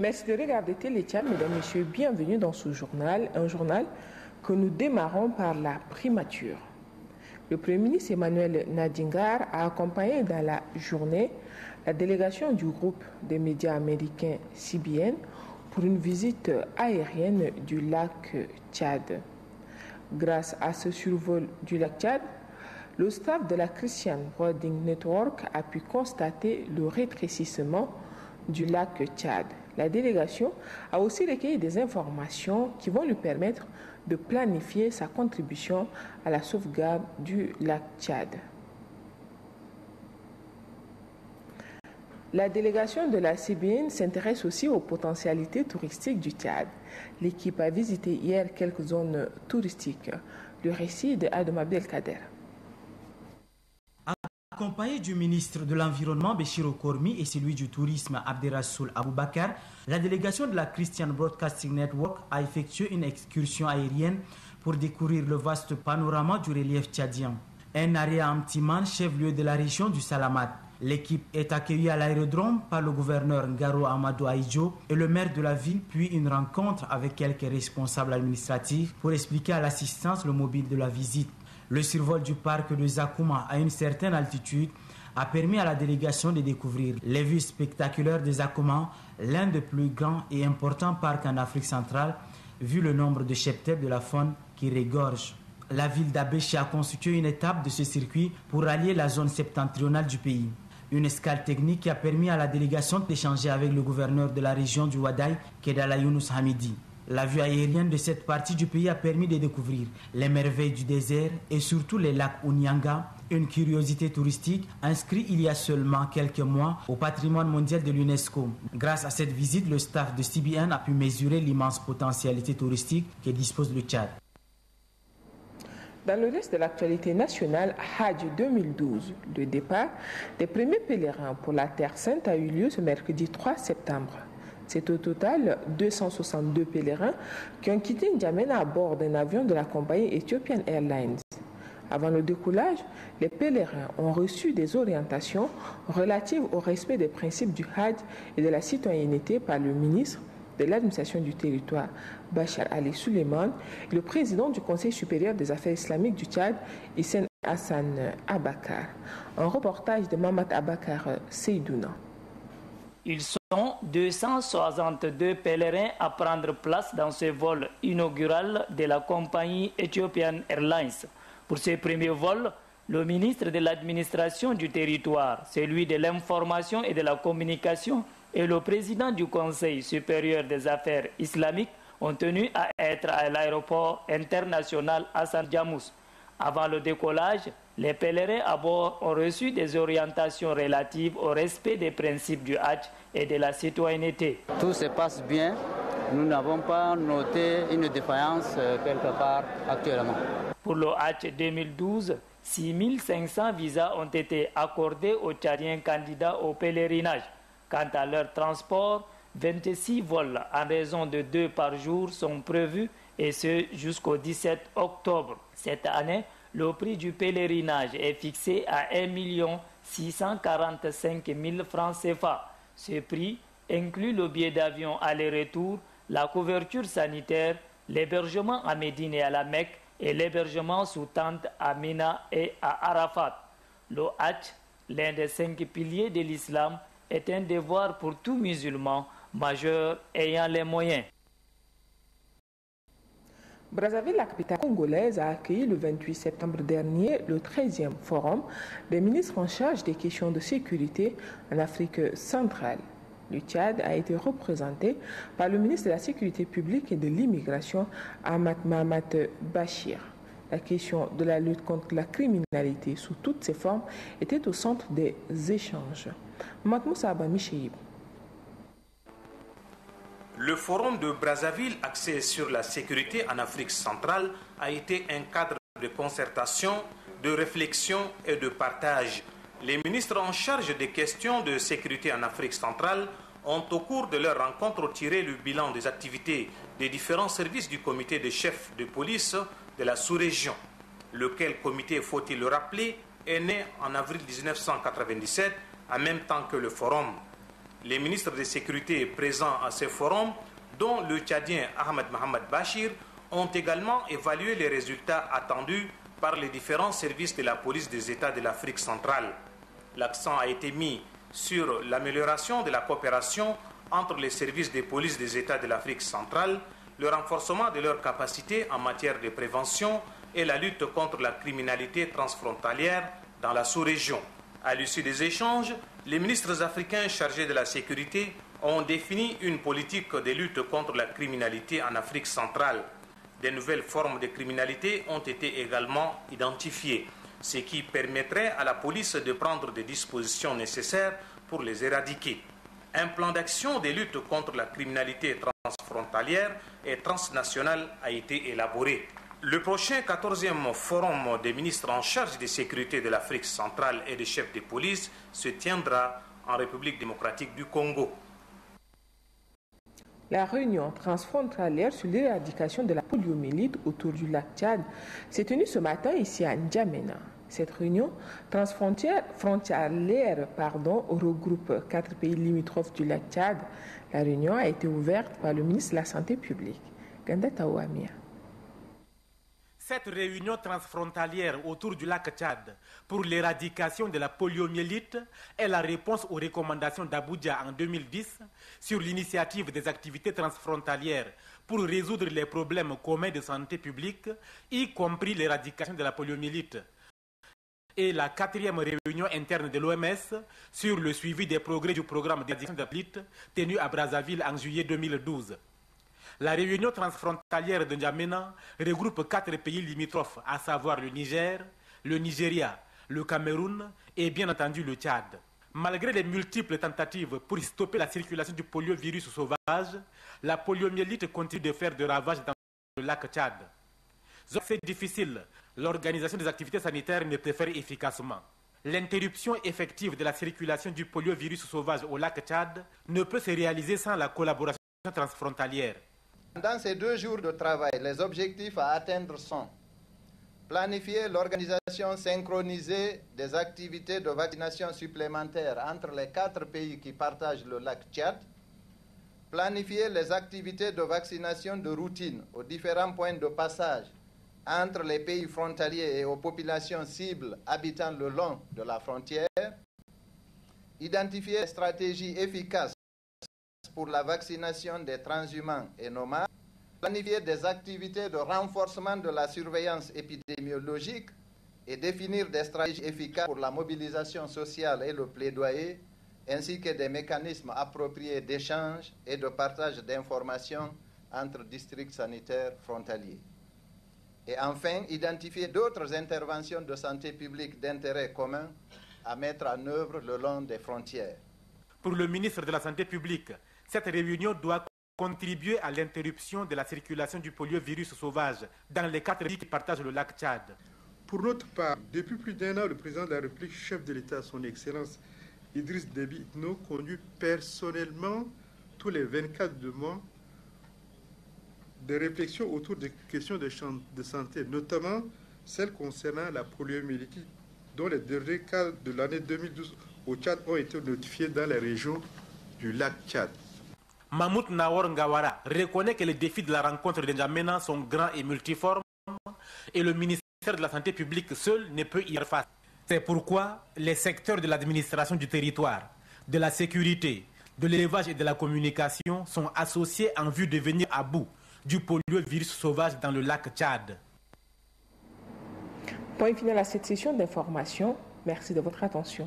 Merci de regarder Télé Tchad, mesdames et messieurs, bienvenue dans ce journal, un journal que nous démarrons par la primature. Le Premier ministre Emmanuel Nadingar a accompagné dans la journée la délégation du groupe des médias américains CBN pour une visite aérienne du lac Tchad. Grâce à ce survol du lac Tchad, le staff de la Christian Broadcasting Network a pu constater le rétrécissement du lac Tchad. La délégation a aussi recueilli des informations qui vont lui permettre de planifier sa contribution à la sauvegarde du lac Tchad. La délégation de la CBN s'intéresse aussi aux potentialités touristiques du Tchad. L'équipe a visité hier quelques zones touristiques. Le récit de Adam Abdelkader. Accompagné du ministre de l'Environnement Béchir Okormi et celui du Tourisme Abderrassoul Aboubakar, la délégation de la Christian Broadcasting Network a effectué une excursion aérienne pour découvrir le vaste panorama du relief tchadien. Un arrêt à Amtiman, chef-lieu de la région du Salamat. L'équipe est accueillie à l'aérodrome par le gouverneur Ngaro Amadou Aïdjo et le maire de la ville, puis une rencontre avec quelques responsables administratifs pour expliquer à l'assistance le mobile de la visite. Le survol du parc de Zakouma à une certaine altitude a permis à la délégation de découvrir les vues spectaculaires de Zakouma, l'un des plus grands et importants parcs en Afrique centrale, vu le nombre de cheptels de la faune qui regorge. La ville d'Abéché a constitué une étape de ce circuit pour rallier la zone septentrionale du pays. Une escale technique qui a permis à la délégation d'échanger avec le gouverneur de la région du Wadaï, Kedala Younous Hamidi. La vue aérienne de cette partie du pays a permis de découvrir les merveilles du désert et surtout les lacs Ounyanga, une curiosité touristique inscrite il y a seulement quelques mois au patrimoine mondial de l'UNESCO. Grâce à cette visite, le staff de CBN a pu mesurer l'immense potentialité touristique que dispose le Tchad. Dans le reste de l'actualité nationale, Hajj 2012, le départ des premiers pèlerins pour la Terre Sainte a eu lieu ce mercredi 3 septembre. C'est au total 262 pèlerins qui ont quitté N'Djamena à bord d'un avion de la compagnie Ethiopian Airlines. Avant le décollage, les pèlerins ont reçu des orientations relatives au respect des principes du Hajj et de la citoyenneté par le ministre de l'administration du territoire, Bachar Ali Suleiman, et le président du Conseil supérieur des affaires islamiques du Tchad, Hissène Hassan Abakar. Un reportage de Mamat Abakar Seydouna. Ils sont 262 pèlerins à prendre place dans ce vol inaugural de la compagnie Ethiopian Airlines. Pour ce premier vol, le ministre de l'administration du territoire, celui de l'information et de la communication et le président du Conseil supérieur des affaires islamiques ont tenu à être à l'aéroport international Hassan Djamous. Avant le décollage, les pèlerins à bord ont reçu des orientations relatives au respect des principes du Hajj et de la citoyenneté. Tout se passe bien. Nous n'avons pas noté une défaillance quelque part actuellement. Pour le Hajj 2012, 6500 visas ont été accordés aux Tchadiens candidats au pèlerinage. Quant à leur transport, 26 vols en raison de 2 par jour sont prévus et ce jusqu'au 17 octobre. Cette année, le prix du pèlerinage est fixé à 1 645 000 francs CFA. Ce prix inclut le billet d'avion aller-retour, la couverture sanitaire, l'hébergement à Médine et à la Mecque et l'hébergement sous tente à Mina et à Arafat. Le Hajj, l'un des 5 piliers de l'islam, est un devoir pour tout musulman majeur ayant les moyens. Brazzaville, la capitale congolaise, a accueilli le 28 septembre dernier le 13e forum des ministres en charge des questions de sécurité en Afrique centrale. Le Tchad a été représenté par le ministre de la Sécurité publique et de l'immigration, Ahmad Mahamat Bachir. La question de la lutte contre la criminalité sous toutes ses formes était au centre des échanges. Matmoussa Abamicheib. Le forum de Brazzaville axé sur la sécurité en Afrique centrale a été un cadre de concertation, de réflexion et de partage. Les ministres en charge des questions de sécurité en Afrique centrale ont au cours de leur rencontre tiré le bilan des activités des différents services du comité des chefs de police de la sous-région, lequel comité, faut-il le rappeler, est né en avril 1997 en même temps que le forum. Les ministres de sécurité présents à ce forum, dont le Tchadien Ahmed Mohamed Bachir, ont également évalué les résultats attendus par les différents services de la police des États de l'Afrique centrale. L'accent a été mis sur l'amélioration de la coopération entre les services de police des États de l'Afrique centrale, le renforcement de leurs capacités en matière de prévention et la lutte contre la criminalité transfrontalière dans la sous-région. À l'issue des échanges, les ministres africains chargés de la sécurité ont défini une politique de lutte contre la criminalité en Afrique centrale. Des nouvelles formes de criminalité ont été également identifiées, ce qui permettrait à la police de prendre des dispositions nécessaires pour les éradiquer. Un plan d'action de lutte contre la criminalité transfrontalière et transnationale a été élaboré. Le prochain 14e forum des ministres en charge de sécurité de l'Afrique centrale et des chefs de police se tiendra en République démocratique du Congo. La réunion transfrontalière sur l'éradication de la poliomyélite autour du lac Tchad s'est tenue ce matin ici à N'Djamena. Cette réunion transfrontalière regroupe 4 pays limitrophes du lac Tchad. La réunion a été ouverte par le ministre de la Santé publique, Ganda Taouamia. Cette réunion transfrontalière autour du lac Tchad pour l'éradication de la poliomyélite est la réponse aux recommandations d'Abuja en 2010 sur l'initiative des activités transfrontalières pour résoudre les problèmes communs de santé publique, y compris l'éradication de la poliomyélite, et la 4e réunion interne de l'OMS sur le suivi des progrès du programme d'éradication de la poliomyélite tenu à Brazzaville en juillet 2012. La réunion transfrontalière de N'Djamena regroupe 4 pays limitrophes, à savoir le Niger, le Nigeria, le Cameroun et bien entendu le Tchad. Malgré les multiples tentatives pour stopper la circulation du poliovirus sauvage, la poliomyélite continue de faire des ravages dans le lac Tchad. C'est difficile, l'organisation des activités sanitaires ne peut faire efficacement. L'interruption effective de la circulation du poliovirus sauvage au lac Tchad ne peut se réaliser sans la collaboration transfrontalière. Dans ces 2 jours de travail, les objectifs à atteindre sont planifier l'organisation synchronisée des activités de vaccination supplémentaires entre les 4 pays qui partagent le lac Tchad, planifier les activités de vaccination de routine aux différents points de passage entre les pays frontaliers et aux populations cibles habitant le long de la frontière, identifier des stratégies efficaces pour la vaccination des transhumants et nomades, planifier des activités de renforcement de la surveillance épidémiologique et définir des stratégies efficaces pour la mobilisation sociale et le plaidoyer, ainsi que des mécanismes appropriés d'échange et de partage d'informations entre districts sanitaires frontaliers. Et enfin, identifier d'autres interventions de santé publique d'intérêt commun à mettre en œuvre le long des frontières. Pour le ministre de la Santé publique, cette réunion doit contribuer à l'interruption de la circulation du poliovirus sauvage dans les 4 pays qui partagent le lac Tchad. Pour notre part, depuis plus d'1 an, le président de la République, chef de l'État, son Excellence Idriss Déby Itno, conduit personnellement tous les 24 mois des réflexions autour des questions de santé, notamment celles concernant la poliomyélite, dont les derniers cas de l'année 2012 au Tchad ont été notifiés dans les régions du lac Tchad. Mahmoud Nawar Ngawara reconnaît que les défis de la rencontre de N'Djamena sont grands et multiformes et le ministère de la Santé publique seul ne peut y faire face. C'est pourquoi les secteurs de l'administration du territoire, de la sécurité, de l'élevage et de la communication sont associés en vue de venir à bout du poliovirus sauvage dans le lac Tchad. Point final à cette session d'information. Merci de votre attention.